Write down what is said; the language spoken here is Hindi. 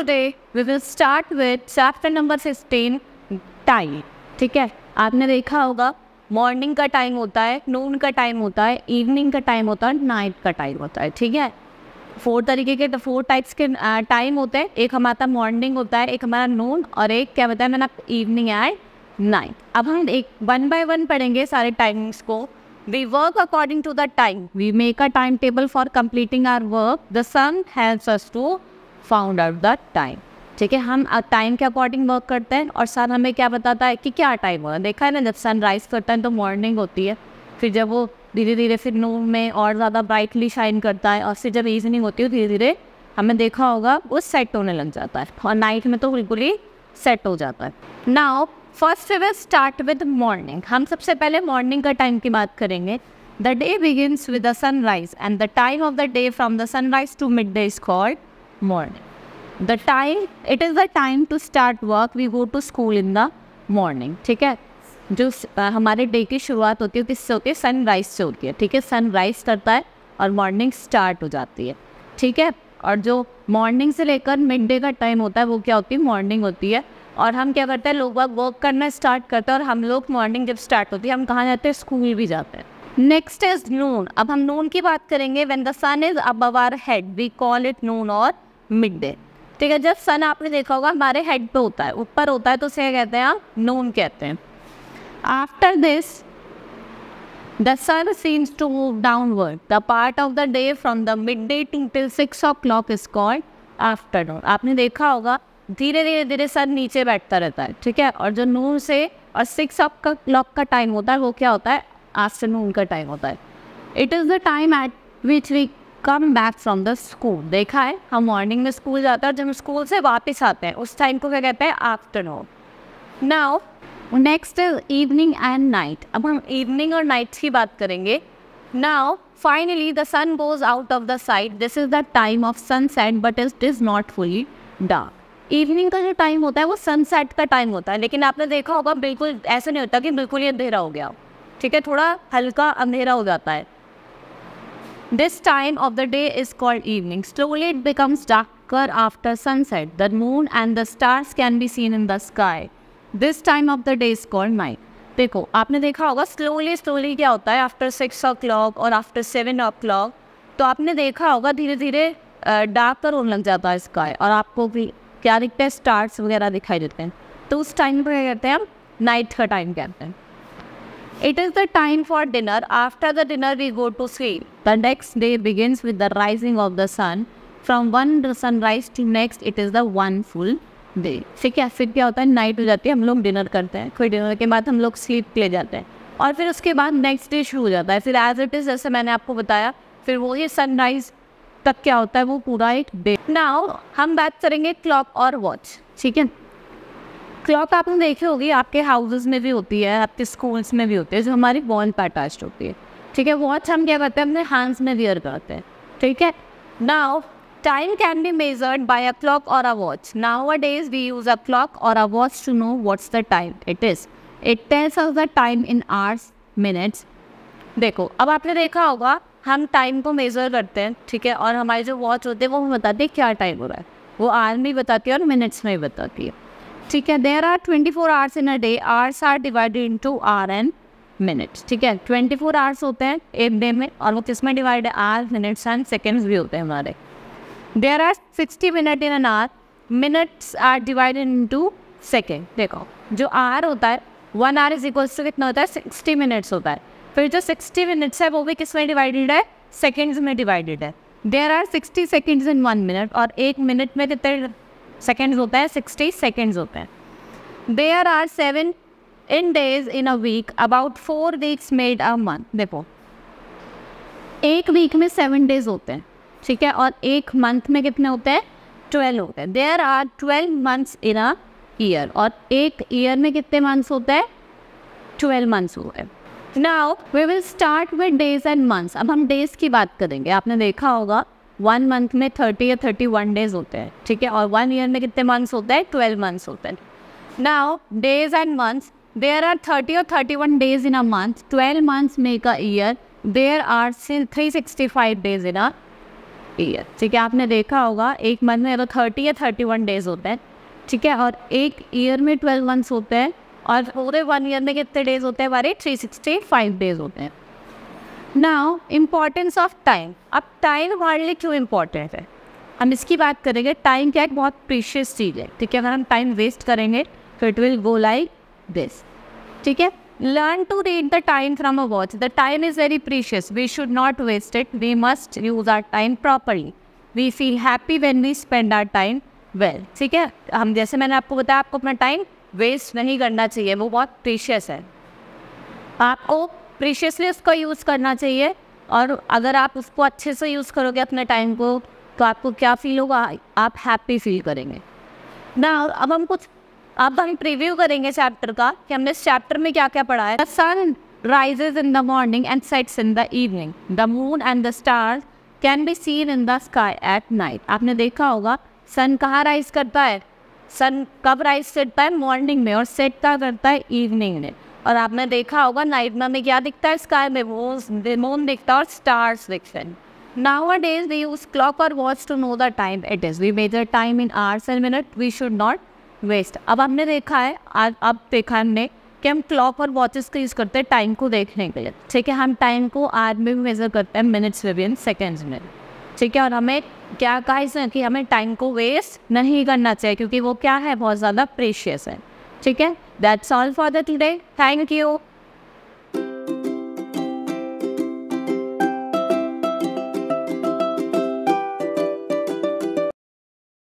today we will start with chapter number 16, time. ठीक है, आपने देखा होगा मॉर्निंग का टाइम होता है, नून का टाइम होता है, इवनिंग का टाइम होता है, नाइट का टाइम होता है. ठीक है, 4 तरीके के 4 टाइप्स के टाइम होते हैं. एक हमारा मॉर्निंग होता है, एक हमारा नून और एक क्या बताया मैंने आपको इवनिंग एंड नाइट. अब हम एक 1 by 1 पढ़ेंगे सारे टाइमिंग्स को. We work according to the time. We make a timetable for completing our work. The sun helps us to find out the time. ठीक है, हम टाइम के अकॉर्डिंग वर्क करते हैं और सन हमें क्या बताता है कि क्या टाइम हो रहा है. देखा है ना, जब सन राइज करता है तो मॉर्निंग होती है, फिर जब वो धीरे धीरे फिर नून में और ज़्यादा ब्राइटली शाइन करता है और फिर जब इवनिंग होती है धीरे धीरे हमें देखा होगा वो सेट होने लग जाता है और नाइट में तो बिल्कुल ही सेट हो जाता है. Now first we will start with morning. हम सबसे पहले मॉर्निंग का टाइम की बात करेंगे. The day begins with the sunrise and the time of the day from the sunrise to mid day is called morning. The time, it is the time to start work. We go to school in the morning. ठीक है, जो हमारे डे की शुरुआत होती है किससे होती है, सनराइज से होती है. ठीक है, सनराइज करता है और मॉर्निंग स्टार्ट हो जाती है. ठीक है, और जो मॉर्निंग से लेकर मिड डे का टाइम होता है वो क्या होती है, मॉर्निंग होती है. और हम क्या करते हैं, लोग वर्क करना स्टार्ट करते हैं और हम लोग मॉर्निंग जब स्टार्ट होती है हम कहाँ जाते हैं, स्कूल भी जाते हैं. Next is noon. अब हम नून की बात करेंगे. When the sun is above our head we call it noon और मिड डे. ठीक है, जब सन आपने देखा होगा हमारे हेड पे होता है, ऊपर होता है, तो उसे कहते हैं नून कहते हैं. After this the sun seems to move downward. The part of the day from the mid day till 6 o'clock is called afternoon. आपने देखा होगा धीरे धीरे धीरे सन नीचे बैठता रहता है. ठीक है, और जो नून से और 6 o'clock का टाइम होता है वो क्या होता है, आफ्टरनून का टाइम होता है. It is the time at which we come back from the school. देखा है, हम मॉर्निंग में स्कूल जाते हैं और जब हम स्कूल से वापस आते हैं उस टाइम को क्या कहते हैं, afternoon. Now next is evening and night. अब हम इवनिंग और नाइट की बात करेंगे. Now finally the sun goes out of the sight. This is the time of sunset but it is not fully dark. Evening का जो टाइम होता है वो सनसेट का टाइम होता है, लेकिन आपने देखा होगा बिल्कुल ऐसा नहीं होता कि बिल्कुल ही अंधेरा हो गया. ठीक है, थोड़ा हल्का अंधेरा हो जाता है. This time of the day is called evening. Slowly it becomes darker after sunset. The moon and the stars can be seen in the sky. This time of the day is called night. देखो आपने देखा होगा स्लोली स्लोली क्या होता है, आफ्टर 6 o'clock और आफ्टर 7 o'clock तो आपने देखा होगा धीरे धीरे डार्कर होने लग जाता है स्काई और आपको भी क्या दिखते हैं, स्टार्स वगैरह दिखाई देते हैं. तो उस टाइम को क्या कहते हैं हम, नाइट का टाइम कहते हैं. It is the time for dinner. After the dinner we go to sleep. The next day begins with the rising of the sun. From one sunrise to next it is the one full day. ठीक है, फिर क्या होता है, नाइट हो जाती है, हम लोग डिनर करते हैं, फिर डिनर के बाद हम लोग स्लीप ले जाते हैं और फिर उसके बाद नेक्स्ट डे शुरू हो जाता है. फिर एज इट इज़ जैसे मैंने आपको बताया, फिर वही सनराइज तक क्या होता है वो पूरा एक डे. नाउ हम बात करेंगे क्लॉक और वॉच. ठीक है, क्लॉक आपने देखी होगी, आपके हाउसेस में भी होती है, आपके स्कूल्स में भी होती है, जो हमारी वॉल पर अटैच्ड होती है. ठीक है, वॉच हम क्या करते हैं, अपने हैंड्स में वियर करते हैं. ठीक है, now time can be measured by a clock और a watch. Nowadays we use a clock और a watch to know what's the time it is. It tells us the time in hours, minutes. देखो अब आपने देखा होगा हम टाइम को मेज़र करते हैं. ठीक है, और हमारी जो वॉच होती है वो हमें बताती है क्या टाइम हो रहा है, वो आवर में बताती है और मिनट्स में भी बताती है. ठीक है, there are 24 hours in a day. Hours are divided into hour and minutes. ठीक है, 24 आवर्स होते हैं एक डे में और वो किस में डिवाइड है, आवर, मिनट्स एंड सेकेंड्स भी होते हैं हमारे. There are 60 minute in an hour. Minutes are divided into second. देखो जो आवर होता है 1 hour इज इक्वल्स टू कितना होता है, 60 मिनट्स होता है. फिर जो 60 मिनट्स है वो भी किस में डिवाइडेड है, सेकेंड्स में डिवाइडेड है. There are 60 seconds in 1 minute और 1 मिनट में कितने सेकेंड्स होता है, 60 सेकेंड्स होते हैं. There are 7 in days in a week. About 4 weeks made a month. देखो एक वीक में 7 days होते हैं. ठीक है, और एक मंथ में कितने होते हैं, 12 होते हैं. There are 12 months in a year और एक ईयर में कितने मंथ्स होते हैं, 12 months होते हैं. Now we will start with days and months. अब हम डेज की बात करेंगे. आपने देखा होगा 1 month में 30 या 31 days होते हैं. ठीक है, और 1 year में कितने मंथ्स होते हैं, 12 months होते हैं. Now days and months. There are 30 or 31 days in a month. 12 months make a year. There are 365 days in a year, ठीक है। आपने देखा होगा एक मंथ में तो 30 या 31 डेज होते हैं, ठीक है, और एक ईयर में 12 मंथ्स होते हैं, और पूरे 1 ईयर में कितने डेज होते हैं हमारे? 365 डेज होते हैं। Now importance of time. अब टाइम हमारे लिए क्यों इम्पॉर्टेंट है, हम इसकी बात करेंगे। टाइम क्या एक बहुत प्रीशियस चीज़ है, ठीक है। अगर हम टाइम वेस्ट करेंगे तो it will go like this, ठीक है। Learn to read the time from a watch. The time is very precious. We should not waste it. We must use our time properly. We feel happy when we spend our time well. ठीक है, हम जैसे मैंने आपको बताया, आपको अपना टाइम वेस्ट नहीं करना चाहिए, वो बहुत प्रीशियस है। आपको प्रीशियसली उसको यूज़ करना चाहिए, और अगर आप उसको अच्छे से यूज़ करोगे अपने टाइम को, तो आपको क्या फील होगा? आप हैप्पी फील करेंगे ना। अब हम प्रीव्यू करेंगे चैप्टर का कि हमने इस चैप्टर में क्या क्या पढ़ा है। The sun rises in the morning and sets in the evening. The moon and the stars can be seen in the sky at night. आपने देखा होगा सन कहाँ राइज करता है? सन कब राइज करता है? मॉर्निंग में, और सेट कहाँ करता है? इवनिंग में। और आपने देखा होगा नाइट में हमें क्या दिखता है? स्काई में मून दिखता है और स्टार्स दिखते हैं। Nowadays we use clock or watch to know the time it is. We measure time in hours and minutes. We should not waste. अब हमने देखा है, अब देखा हमने कि हम क्लॉक और वॉचेस का यूज़ करते हैं टाइम को देखने के लिए, ठीक है। हम टाइम को आवर में भी मेज़र करते हैं, मिनट्स में भी, सेकेंड्स में, ठीक है। और हमें क्या कहा इसमें कि हमें टाइम को वेस्ट नहीं करना चाहिए, क्योंकि वो क्या है? बहुत ज़्यादा प्रेशियस है, ठीक है। That's all for the today. Thank you.